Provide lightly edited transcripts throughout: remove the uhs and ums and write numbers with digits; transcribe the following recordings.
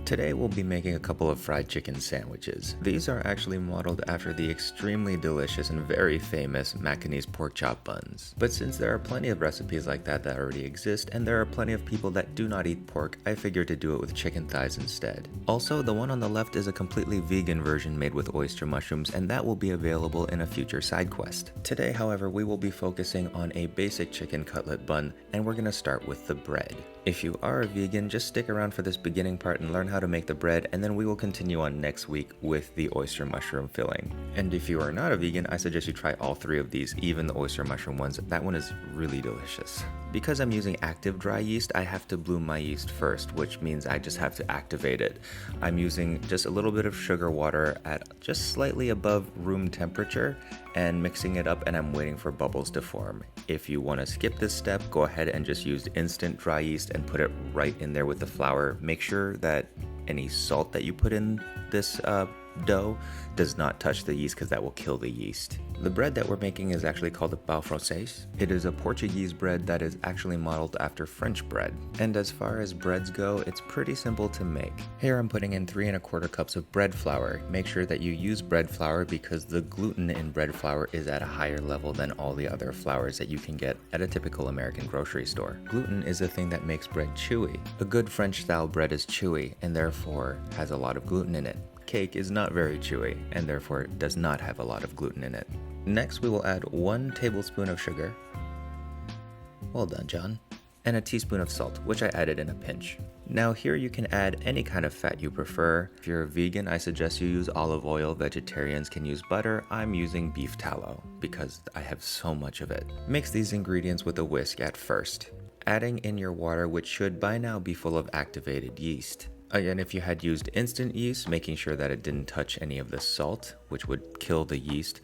Today we'll be making a couple of fried chicken sandwiches. These are actually modeled after the extremely delicious and very famous Macanese pork chop buns. But since there are plenty of recipes like that already exist, and there are plenty of people that do not eat pork, I figured to do it with chicken thighs instead. Also, the one on the left is a completely vegan version made with oyster mushrooms, and that will be available in a future side quest. Today, however, we will be focusing on a basic chicken cutlet bun, and we're going to start with the bread. If you are a vegan, just stick around for this beginning part and learn how to make the bread, and then we will continue on next week with the oyster mushroom filling. And if you are not a vegan, I suggest you try all three of these, even the oyster mushroom ones. That one is really delicious. Because I'm using active dry yeast, I have to bloom my yeast first, which means I just have to activate it. I'm using just a little bit of sugar water at just slightly above room temperature and mixing it up, and I'm waiting for bubbles to form. If you want to skip this step, go ahead and just use instant dry yeast and put it right in there with the flour. Make sure that any salt that you put in this dough does not touch the yeast, because that will kill the yeast. The bread that we're making is actually called a Pão Francês. It is a Portuguese bread that is actually modeled after French bread. And as far as breads go, it's pretty simple to make. Here I'm putting in 3 1/4 cups of bread flour. Make sure that you use bread flour because the gluten in bread flour is at a higher level than all the other flours that you can get at a typical American grocery store. Gluten is the thing that makes bread chewy. A good French style bread is chewy and therefore has a lot of gluten in it. Cake is not very chewy and therefore does not have a lot of gluten in it. Next, we will add 1 tablespoon of sugar. Well done, John. And a teaspoon of salt, which I added in a pinch. Now here you can add any kind of fat you prefer. If you're a vegan, I suggest you use olive oil. Vegetarians can use butter. I'm using beef tallow because I have so much of it. Mix these ingredients with a whisk at first, adding in your water, which should by now be full of activated yeast. Again, if you had used instant yeast, making sure that it didn't touch any of the salt, which would kill the yeast,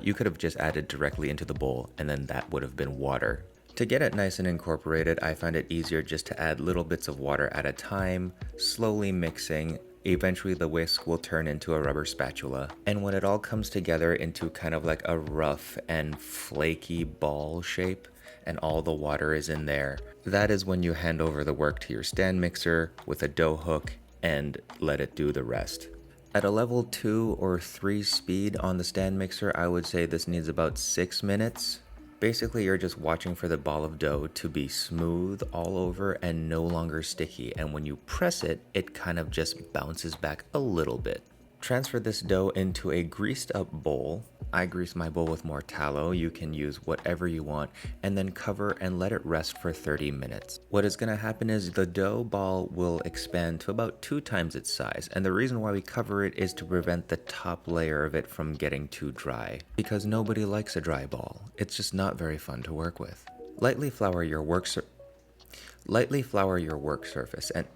you could have just added directly into the bowl, and then that would have been water. To get it nice and incorporated, I find it easier just to add little bits of water at a time, slowly mixing. Eventually the whisk will turn into a rubber spatula, and when it all comes together into kind of like a rough and flaky ball shape, and all the water is in there, that is when you hand over the work to your stand mixer with a dough hook and let it do the rest. At a level 2 or 3 speed on the stand mixer, I would say this needs about 6 minutes. Basically, you're just watching for the ball of dough to be smooth all over and no longer sticky, and when you press it, it kind of just bounces back a little bit. Transfer this dough into a greased up bowl. I grease my bowl with more tallow. You can use whatever you want, and then cover and let it rest for 30 minutes. What is going to happen is the dough ball will expand to about 2 times its size, and the reason why we cover it is to prevent the top layer of it from getting too dry, because nobody likes a dry ball. It's just not very fun to work with. Lightly flour your work surface, and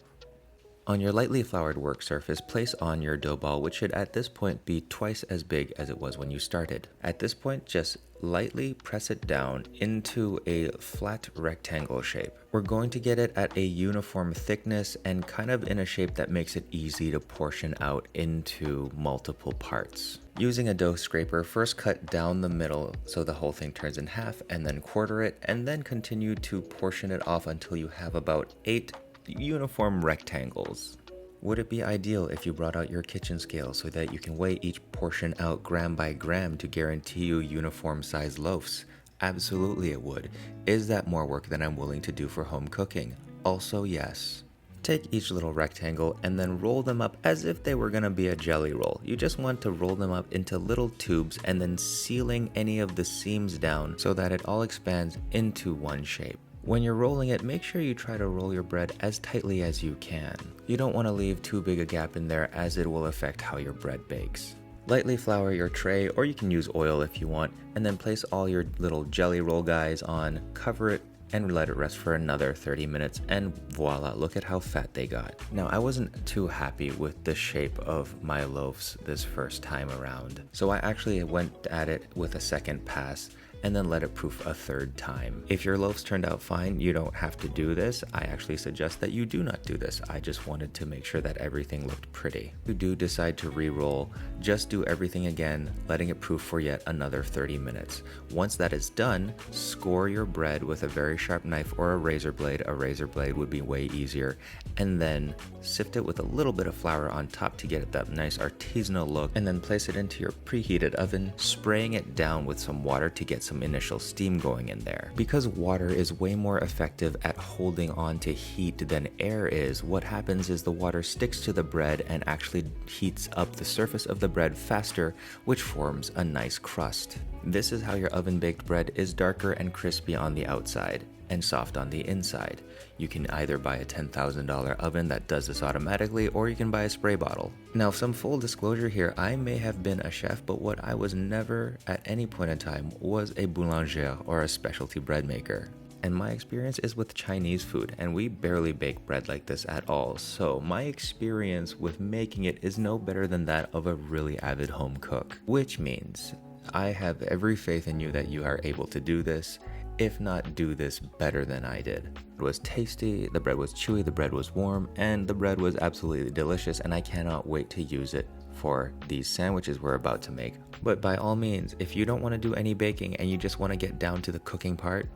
on your lightly floured work surface, place on your dough ball, which should at this point be twice as big as it was when you started. At this point, just lightly press it down into a flat rectangle shape. We're going to get it at a uniform thickness and kind of in a shape that makes it easy to portion out into multiple parts. Using a dough scraper, first cut down the middle so the whole thing turns in half, and then quarter it, and then continue to portion it off until you have about 8 uniform rectangles. Would it be ideal if you brought out your kitchen scale so that you can weigh each portion out gram by gram to guarantee you uniform size loaves? Absolutely it would. Is that more work than I'm willing to do for home cooking? Also yes. Take each little rectangle and then roll them up as if they were going to be a jelly roll. You just want to roll them up into little tubes and then sealing any of the seams down so that it all expands into one shape. When you're rolling it, make sure you try to roll your bread as tightly as you can. You don't want to leave too big a gap in there, as it will affect how your bread bakes. Lightly flour your tray, or you can use oil if you want, and then place all your little jelly roll guys on, cover it, and let it rest for another 30 minutes, and voila, look at how fat they got. Now, I wasn't too happy with the shape of my loaves this first time around, so I actually went at it with a second pass, and then let it proof a third time. If your loaves turned out fine, you don't have to do this. I actually suggest that you do not do this. I just wanted to make sure that everything looked pretty. If you do decide to re-roll, just do everything again, letting it proof for yet another 30 minutes. Once that is done, score your bread with a very sharp knife or a razor blade. A razor blade would be way easier. And then sift it with a little bit of flour on top to get it that nice artisanal look, and then place it into your preheated oven, spraying it down with some water to get some initial steam going in there. Because water is way more effective at holding on to heat than air is, what happens is the water sticks to the bread and actually heats up the surface of the bread faster, which forms a nice crust. This is how your oven baked bread is darker and crispy on the outside and soft on the inside. You can either buy a $10,000 oven that does this automatically, or you can buy a spray bottle. Now, some full disclosure here, I may have been a chef, but what I was never at any point in time was a boulanger or a specialty bread maker. And my experience is with Chinese food, and we barely bake bread like this at all. So my experience with making it is no better than that of a really avid home cook, which means I have every faith in you that you are able to do this, if not do this better than I did. It was tasty, the bread was chewy, the bread was warm, and the bread was absolutely delicious, and I cannot wait to use it for these sandwiches we're about to make. But by all means, if you don't want to do any baking and you just want to get down to the cooking part,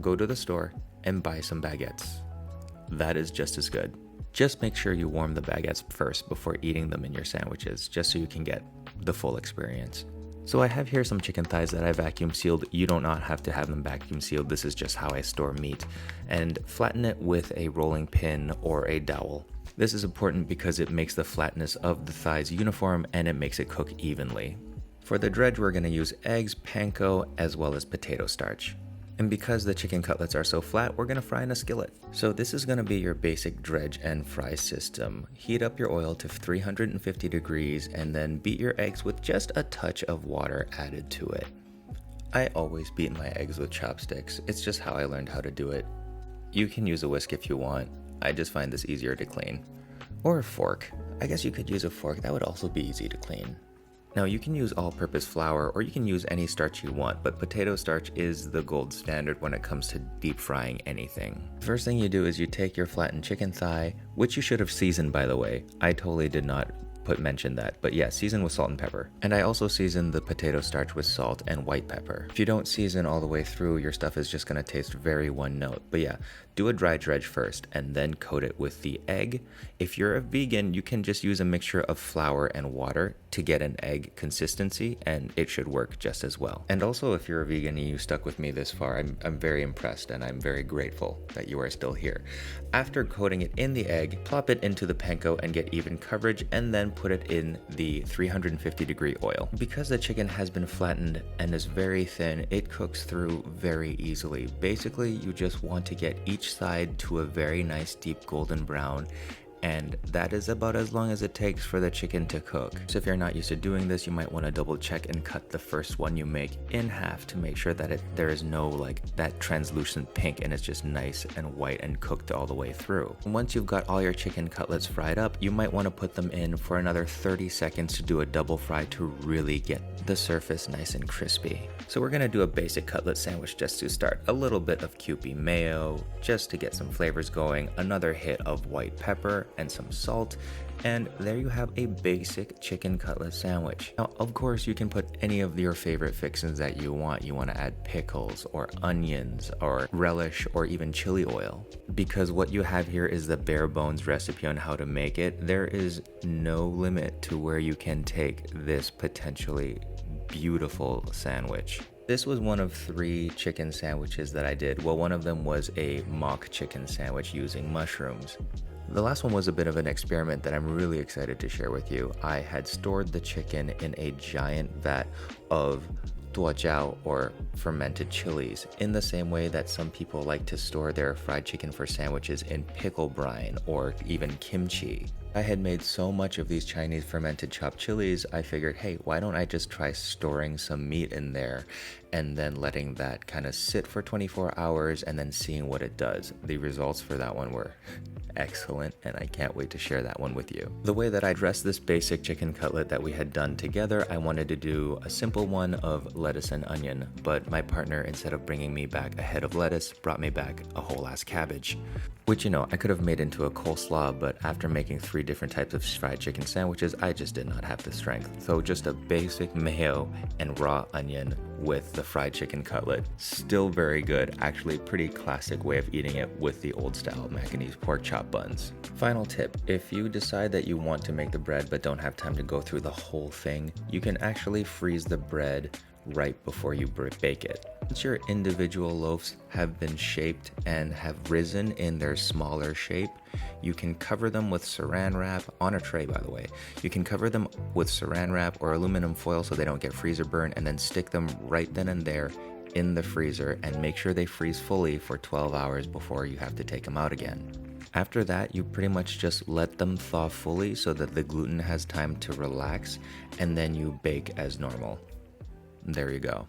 go to the store and buy some baguettes. That is just as good. Just make sure you warm the baguettes first before eating them in your sandwiches, just so you can get the full experience. So I have here some chicken thighs that I vacuum sealed. You do not have to have them vacuum sealed. This is just how I store meat. And flatten it with a rolling pin or a dowel. This is important because it makes the flatness of the thighs uniform and it makes it cook evenly. For the dredge, we're going to use eggs, panko, as well as potato starch. And because the chicken cutlets are so flat, we're going to fry in a skillet. So this is going to be your basic dredge and fry system. Heat up your oil to 350 degrees and then beat your eggs with just a touch of water added to it. I always beat my eggs with chopsticks. It's just how I learned how to do it. You can use a whisk if you want. I just find this easier to clean. Or a fork. I guess you could use a fork. That would also be easy to clean. Now you can use all-purpose flour or you can use any starch you want, but potato starch is the gold standard when it comes to deep frying anything. First thing you do is you take your flattened chicken thigh, which you should have seasoned, by the way. I totally did not mention that, but yeah, season with salt and pepper. And I also season the potato starch with salt and white pepper. If you don't season all the way through, your stuff is just gonna taste very one note. But yeah, do a dry dredge first and then coat it with the egg. If you're a vegan, you can just use a mixture of flour and water to get an egg consistency, and it should work just as well. And also, if you're a vegan and you stuck with me this far, I'm very impressed and I'm very grateful that you are still here. After coating it in the egg, plop it into the panko and get even coverage, and then put it in the 350 degree oil. Because the chicken has been flattened and is very thin, it cooks through very easily. Basically, you just want to get each side to a very nice deep golden brown, and that is about as long as it takes for the chicken to cook. So if you're not used to doing this, you might want to double check and cut the first one you make in half to make sure that there is no like that translucent pink and it's just nice and white and cooked all the way through. And once you've got all your chicken cutlets fried up, you might want to put them in for another 30 seconds to do a double fry to really get the surface nice and crispy. So we're gonna do a basic cutlet sandwich just to start. A little bit of Kewpie mayo just to get some flavors going, another hit of white pepper and some salt, and there you have a basic chicken cutlet sandwich. Now, of course, you can put any of your favorite fixings that you want. You want to add pickles or onions or relish or even chili oil. Because what you have here is the bare bones recipe on how to make it. There is no limit to where you can take this potentially beautiful sandwich. This was one of 3 chicken sandwiches that I did. Well, one of them was a mock chicken sandwich using mushrooms. The last one was a bit of an experiment that I'm really excited to share with you. I had stored the chicken in a giant vat of duojiao, or fermented chilies, in the same way that some people like to store their fried chicken for sandwiches in pickle brine or even kimchi. I had made so much of these Chinese fermented chopped chilies, I figured, hey, why don't I just try storing some meat in there and then letting that kind of sit for 24 hours and then seeing what it does. The results for that one were excellent, and I can't wait to share that one with you. The way that I dressed this basic chicken cutlet that we had done together, I wanted to do a simple one of lettuce and onion, but my partner, instead of bringing me back a head of lettuce, brought me back a whole ass cabbage. Which, you know, I could have made into a coleslaw, but after making 3 different types of fried chicken sandwiches, I just did not have the strength. So just a basic mayo and raw onion with the fried chicken cutlet. Still very good, actually pretty classic way of eating it with the old style Macanese pork chop buns. Final tip, if you decide that you want to make the bread but don't have time to go through the whole thing, you can actually freeze the bread right before you bake it. Once your individual loaves have been shaped and have risen in their smaller shape, you can cover them with saran wrap, on a tray by the way. You can cover them with saran wrap or aluminum foil so they don't get freezer burn, and then stick them right then and there in the freezer and make sure they freeze fully for 12 hours before you have to take them out again. After that, you pretty much just let them thaw fully so that the gluten has time to relax, and then you bake as normal. There you go.